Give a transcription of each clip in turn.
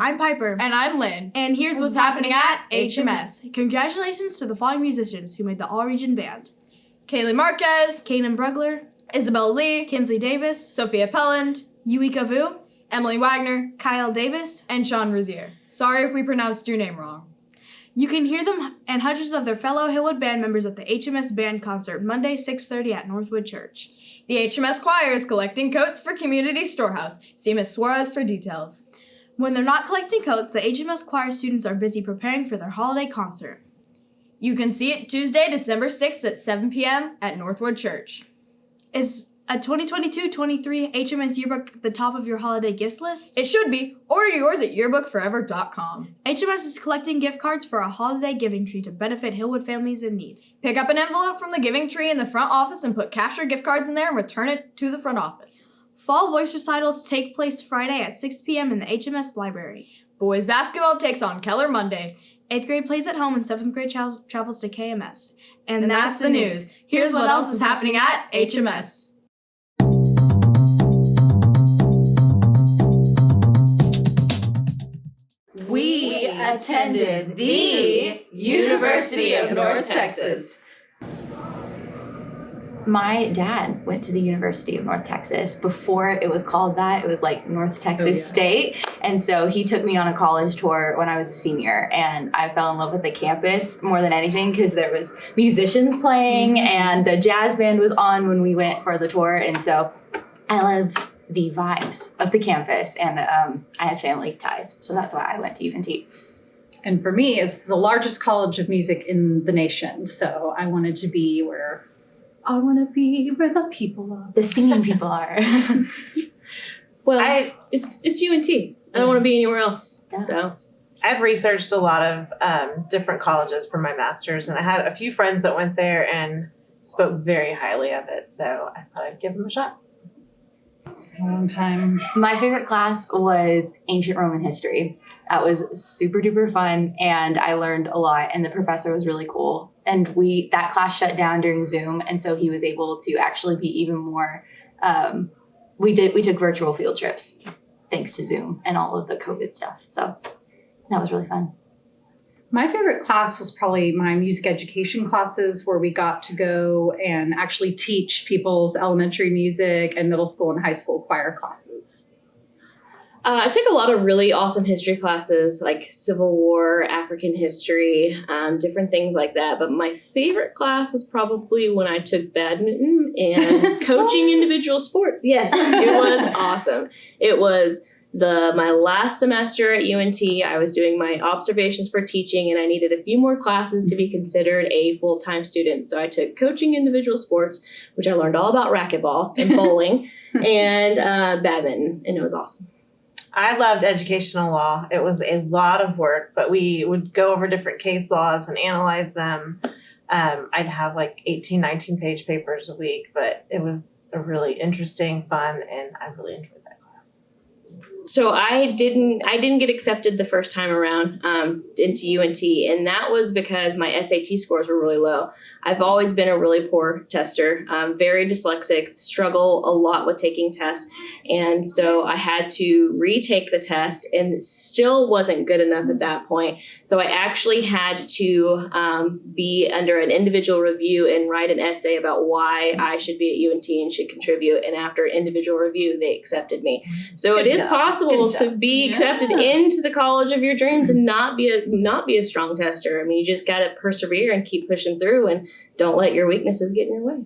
I'm Piper. And I'm Lynn. And here's what's happening at HMS. Congratulations to the following musicians who made the All-Region Band. Kaylee Marquez, Kanan Brugler, Isabel Lee, Kinsley Davis, Sophia Pelland, Yuika Vu, Emily Wagner, Kyle Davis, and Sean Rozier. Sorry if we pronounced your name wrong. You can hear them and hundreds of their fellow Hillwood band members at the HMS Band Concert Monday, 6:30 at Northwood Church. The HMS Choir is collecting coats for Community Storehouse. See Ms. Suarez for details. When they're not collecting coats, the HMS Choir students are busy preparing for their holiday concert. You can see it Tuesday, December 6th at 7 p.m. at Northwood Church. Is a 2022-23 HMS yearbook the top of your holiday gifts list? It should be. Order yours at yearbookforever.com. HMS is collecting gift cards for a holiday giving tree to benefit Hillwood families in need. Pick up an envelope from the giving tree in the front office and put cash or gift cards in there and return it to the front office. Fall voice recitals take place Friday at 6 p.m. in the HMS library. Boys basketball takes on Keller Monday. 8th grade plays at home and 7th grade travels to KMS. And that's the news. Here's what else is happening at HMS. We attended the University of North Texas. My dad went to the University of North Texas. Before it was called that, it was like North Texas State. And so he took me on a college tour when I was a senior, and I fell in love with the campus more than anything because there was musicians playing and the jazz band was on when we went for the tour. And so I loved the vibes of the campus, and I had family ties. So that's why I went to UNT. And for me, it's the largest college of music in the nation. So I wanted to be where the people are. The singing people are. Well, it's UNT. I don't want to be anywhere else. Yeah. So I've researched a lot of different colleges for my master's, and I had a few friends that went there and spoke very highly of it. So I thought I'd give them a shot. It's a long time. My favorite class was ancient Roman history. That was super duper fun, and I learned a lot, and the professor was really cool. And that class shut down during Zoom, and so he was able to actually be even more, we took virtual field trips thanks to Zoom and all of the COVID stuff. So that was really fun. My favorite class was probably my music education classes, where we got to go and actually teach people's elementary music and middle school and high school choir classes. I took a lot of really awesome history classes, like Civil War, African history, different things like that. But my favorite class was probably when I took badminton and coaching individual sports. Yes, it was awesome. It was my last semester at UNT. I was doing my observations for teaching, and I needed a few more classes to be considered a full-time student. So I took coaching individual sports, which I learned all about racquetball and bowling and badminton, and it was awesome. I loved educational law. It was a lot of work, but we would go over different case laws and analyze them. I'd have like 18, 19 page papers a week, but it was a really interesting, fun, and I really enjoyed that class. So I didn't get accepted the first time around into UNT, and that was because my SAT scores were really low. I've always been a really poor tester, very dyslexic, struggle a lot with taking tests, and so I had to retake the test, and it still wasn't good enough at that point. So I actually had to be under an individual review and write an essay about why I should be at UNT and should contribute, and after individual review, they accepted me. So it is possible to be accepted into the college of your dreams and not be a strong tester. I mean, you just got to persevere and keep pushing through, and don't let your weaknesses get in your way.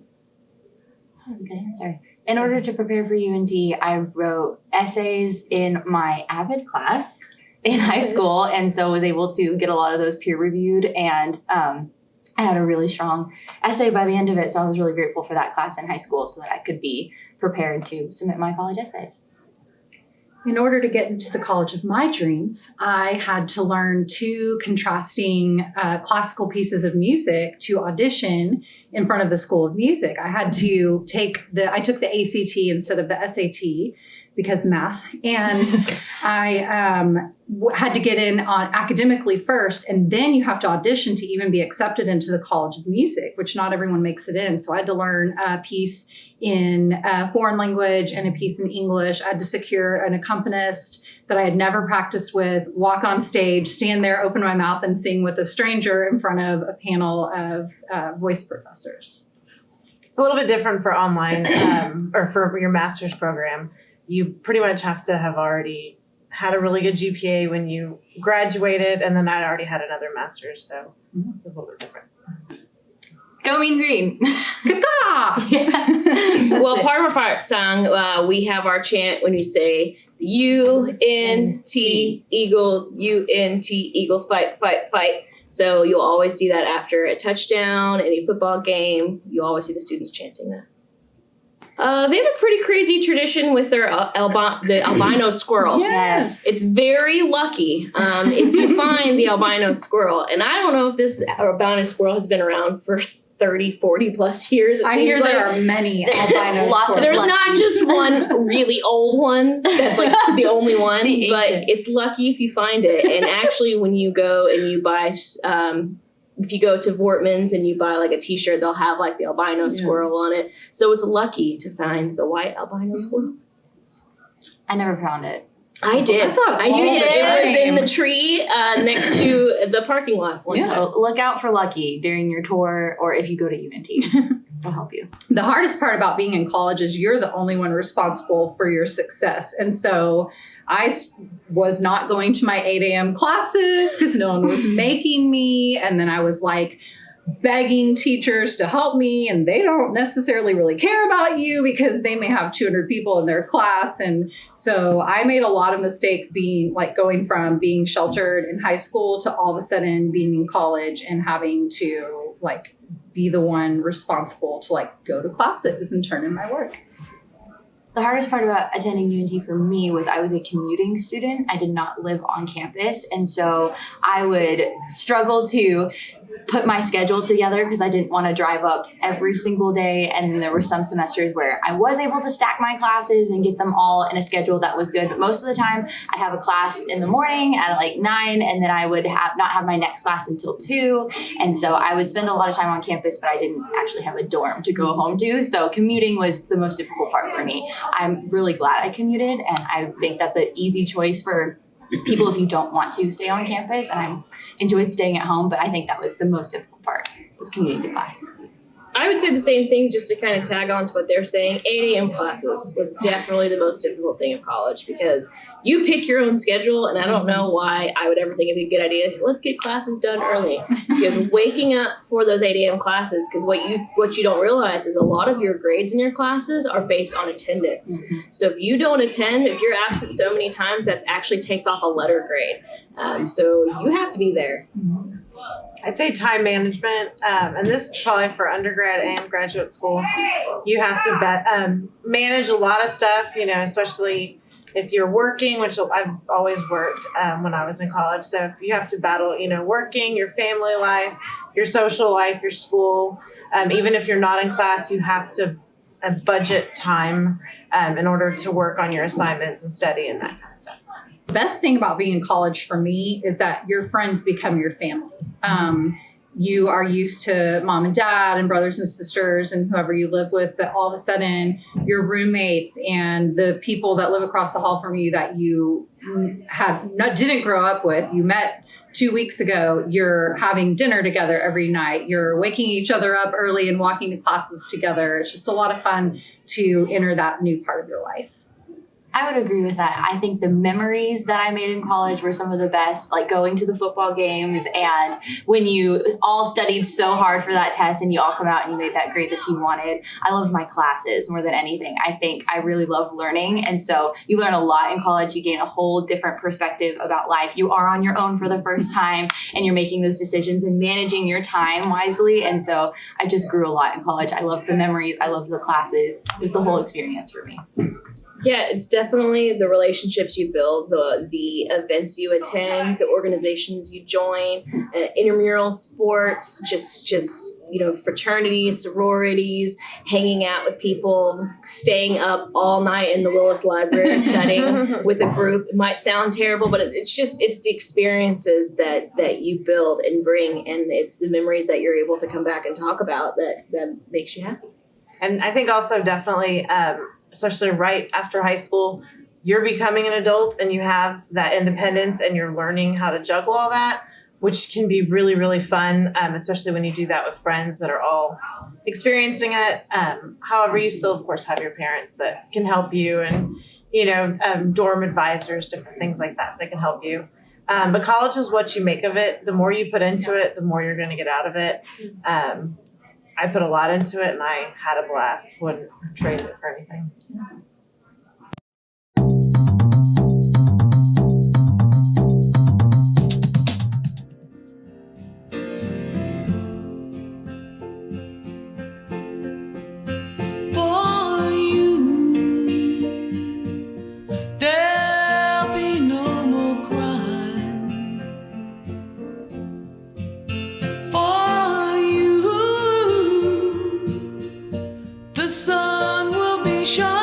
That was a good answer. In order to prepare for UNT, I wrote essays in my AVID class in high school, and so was able to get a lot of those peer reviewed, and I had a really strong essay by the end of it, so I was really grateful for that class in high school so that I could be prepared to submit my college essays. In order to get into the college of my dreams, I had to learn two contrasting classical pieces of music to audition in front of the School of Music. I took the ACT instead of the SAT, because math. And I had to get in on academically first, and then you have to audition to even be accepted into the College of Music, which not everyone makes it in. So I had to learn a piece in foreign language and a piece in English. I had to secure an accompanist that I had never practiced with, walk on stage, stand there, open my mouth, and sing with a stranger in front of a panel of voice professors. It's a little bit different for online or for your master's program. You pretty much have to have already had a really good GPA when you graduated, and then I already had another master's, so it was a little bit different. Go Mean Green. Well, part of our song, we have our chant when we say U-N-T Eagles, U-N-T Eagles, fight, fight, fight. So you'll always see that after a touchdown, any football game. You always see the students chanting that. They have a pretty crazy tradition with their the albino squirrel. Yes. It's very lucky if you find the albino squirrel. And I don't know if this albino squirrel has been around for 30, 40 plus years. I hear there are many albino Lots of There's lucky. not just one really old one that's like the only one, but it's lucky if you find it. And actually, when you go and you buy, if you go to Vortman's and you buy like a t-shirt, they'll have like the albino squirrel on it. So it's lucky to find the white albino squirrel. I never found it. I did. I did. It was in the tree next to the parking lot. So look out for Lucky during your tour, or if you go to UNT. It'll help you. The hardest part about being in college is you're the only one responsible for your success. And so I was not going to my 8 a.m. classes because no one was making me. And then I was like begging teachers to help me, and they don't necessarily really care about you because they may have 200 people in their class. And so I made a lot of mistakes going from being sheltered in high school to all of a sudden being in college and having to be the one responsible to go to classes and turn in my work. The hardest part about attending UNT for me was I was a commuting student. I did not live on campus. And so I would struggle to put my schedule together because I didn't want to drive up every single day. And then there were some semesters where I was able to stack my classes and get them all in a schedule that was good. But most of the time I'd have a class in the morning at 9, and then I would not have my next class until 2. And so I would spend a lot of time on campus, but I didn't actually have a dorm to go home to. So commuting was the most difficult part for me. I'm really glad I commuted, and I think that's an easy choice for people if you don't want to stay on campus. And I enjoyed staying at home, but I think that was the most difficult part, was commuting to class. I would say the same thing, just to kind of tag on to what they're saying. 8 a.m. classes was definitely the most difficult thing of college because you pick your own schedule, and I don't know why I would ever think it'd be a good idea. Let's get classes done early. Because waking up for those 8 a.m. classes, because what you don't realize is a lot of your grades in your classes are based on attendance. Mm-hmm. So if you don't attend, if you're absent so many times, that actually takes off a letter grade. So you have to be there. Mm-hmm. I'd say time management, and this is probably for undergrad and graduate school. You have to manage a lot of stuff, especially if you're working, which I've always worked when I was in college. So if you have to battle, working, your family life, your social life, your school, even if you're not in class, you have to budget time in order to work on your assignments and study and that kind of stuff. The best thing about being in college for me is that your friends become your family. You are used to mom and dad and brothers and sisters and whoever you live with, but all of a sudden your roommates and the people that live across the hall from you that you didn't grow up with, you met 2 weeks ago, you're having dinner together every night, you're waking each other up early and walking to classes together. It's just a lot of fun to enter that new part of your life. I would agree with that. I think the memories that I made in college were some of the best, like going to the football games and when you all studied so hard for that test and you all come out and you made that grade that you wanted. I loved my classes more than anything. I think I really love learning. And so you learn a lot in college. You gain a whole different perspective about life. You are on your own for the first time and you're making those decisions and managing your time wisely. And so I just grew a lot in college. I loved the memories. I loved the classes. It was the whole experience for me. Yeah, it's definitely the relationships you build, the events you attend, the organizations you join, intramural sports, just fraternities, sororities, hanging out with people, staying up all night in the Willis Library studying with a group. It might sound terrible, but it's the experiences that you build and bring, and it's the memories that you're able to come back and talk about that makes you happy. And I think also definitely, especially right after high school, you're becoming an adult and you have that independence and you're learning how to juggle all that, which can be really, really fun, especially when you do that with friends that are all experiencing it. However, you still, of course, have your parents that can help you and, dorm advisors, different things like that can help you. But college is what you make of it. The more you put into it, the more you're going to get out of it. I put a lot into it and I had a blast. Wouldn't trade it for anything. For you, there'll be no more crying. For you, the sun will be shining.